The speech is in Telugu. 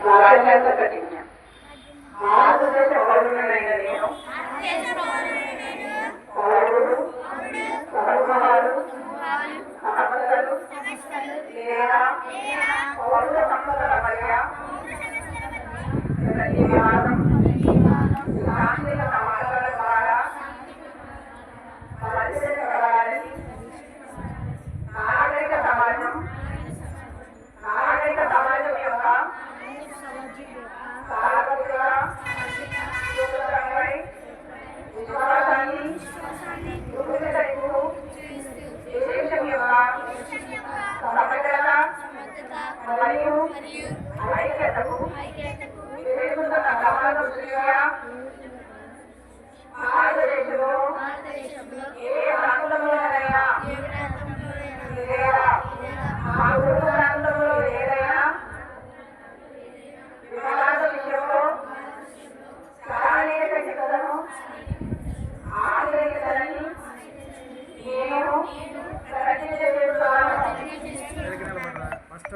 రాజ్యాంగ ప్రతిజ్ఞ. భారతదేశ పౌరులైన నేను పౌరుడు, సమూహాలు, సంస్థలు లేదా పౌర సంస్థల మధ్య ప్రతి వివాదం శాంతిక సమాచారం ద్వారా పరిశీలించబడాలని నాగరిక సమాజం యొక్క సార్వత్రిక స్వతంత్రమై విశ్వాసాన్ని రూపుదిద్దుటకు దేశం యొక్క సమగ్రత మరియు ఐక్యతకు చేసుకున్న సమాజ దృష్ట్యా భారతదేశంలో ఏ ప్రాంతంలో